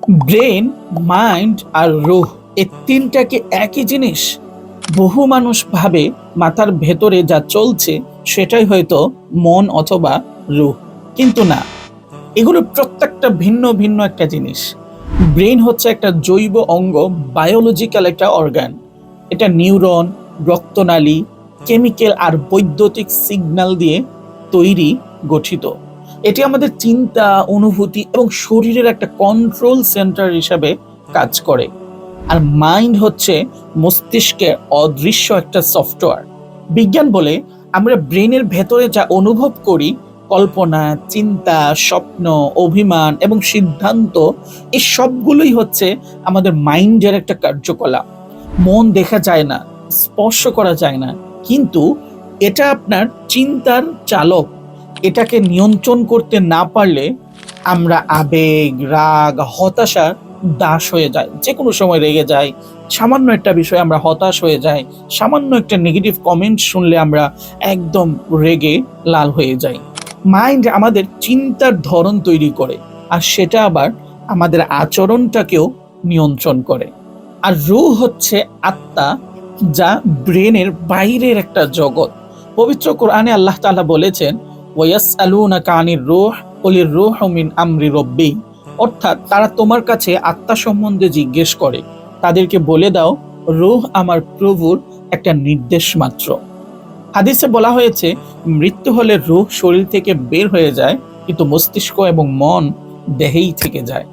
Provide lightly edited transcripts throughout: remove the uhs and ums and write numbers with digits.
Brain, mind আর রুহ, এই তিনটাকে একই জিনিস? বহু মানুষ ভাবে মাথার ভেতরে যা চলছে সেটাই হয়তো মন অথবা রুহ, কিন্তু না, এগুলো প্রত্যেকটা ভিন্ন ভিন্ন একটা জিনিস। ব্রেন হচ্ছে একটা জৈব অঙ্গ, বায়োলজিক্যাল একটা অর্গান। এটা নিউরন, রক্তনালী, কেমিক্যাল আর বৈদ্যুতিক সিগন্যাল দিয়ে তৈরি, গঠিত। এটি আমাদের চিন্তা, অনুভূতি এবং শরীরের একটা কন্ট্রোল সেন্টার হিসাবে কাজ করে। আর মাইন্ড হচ্ছে মস্তিষ্কের অদৃশ্য একটা সফটওয়্যার। বিজ্ঞান বলে আমরা ব্রেনের ভেতরে যা অনুভব করি, কল্পনা, চিন্তা, স্বপ্ন, অভিমান এবং সিদ্ধান্ত, এই সবগুলোই হচ্ছে আমাদের মাইন্ডের একটা কার্যকলাপ। মন দেখা যায় না, স্পর্শ করা যায় না, কিন্তু এটা আপনার চিন্তার চালক। এটাকে নিয়ন্ত্রণ করতে না পারলে আমরা আবেগ, রাগ, হতাশা দাস হয়ে যায়। যে কোনো সময় রেগে যাই, সামান্য একটা বিষয়ে আমরা হতাশ হয়ে যাই, সামান্য একটা নেগেটিভ কমেন্ট শুনলে আমরা একদম রেগে লাল হয়ে যাই। মাইন্ড আমাদের চিন্তার ধরন তৈরি করে, আর সেটা আবার আমাদের আচরণটাকেও নিয়ন্ত্রণ করে। আর রূহ হচ্ছে আত্মা, যা ব্রেনের বাইরের একটা জগৎ। পবিত্র কোরআনে আল্লাহ তাআলা বলেছেন, ওয়ায়াসআলুনাকা আনির রূহ কুলির রূহু মিন আমরি রব্বি, অর্থাৎ তারা তোমার কাছে আত্মা সম্বন্ধে জিজ্ঞেস করে, তাদেরকে বলে দাও, রূহ আমার প্রভুর একটা নির্দেশ মাত্র। হাদিসে বলা হয়েছে, মৃত্যু হলে রূহ শরীর থেকে বের হয়ে যায়, কিন্তু মস্তিষ্ক এবং মন দেহেই থেকে যায়।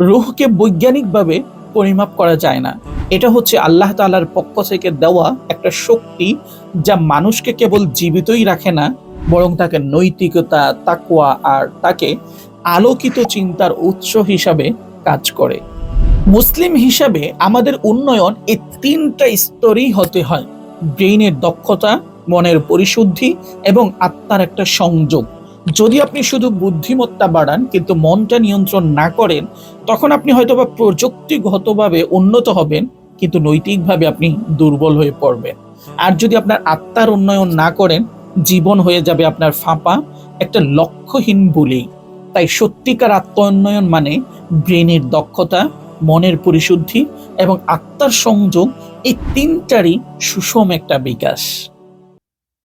রূহকে বৈজ্ঞানিকভাবে পরিমাপ করা যায় না। এটা হচ্ছে আল্লাহ তাআলার পক্ষ থেকে দেওয়া একটা শক্তি, যা মানুষকে কেবল জীবিতই রাখে না, বরং তাকে নৈতিকতা, তাকওয়া আর তাকে আলোকিত চিন্তার উৎস হিসাবে কাজ করে। মুসলিম হিসাবে আমাদের উন্নয়ন এই তিনটা স্তরেই হতে হয়: ব্রেইনের দক্ষতা, মনের পরিশুদ্ধি এবং আত্মার একটা সংযোগ। যদি আপনি শুধু বুদ্ধিমত্তা বাড়ান কিন্তু মনটা নিয়ন্ত্রণ না করেন, তখন আপনি হয়তোবা প্রযুক্তিগতভাবে উন্নত হবেন, কিন্তু নৈতিকভাবে আপনি দুর্বল হয়ে পড়বেন। আর যদি আপনার আত্মার উন্নয়ন না করেন, জীবন হয়ে যাবে আপনার ফাঁপা, একটা লক্ষ্যহীন বলেই। তাই সত্যিকার আত্মোন্নয়ন মানে ব্রেনের দক্ষতা, মনের পরিশুদ্ধি এবং আত্মার সংযোগ, এই তিনটারই সুষম একটা বিকাশ।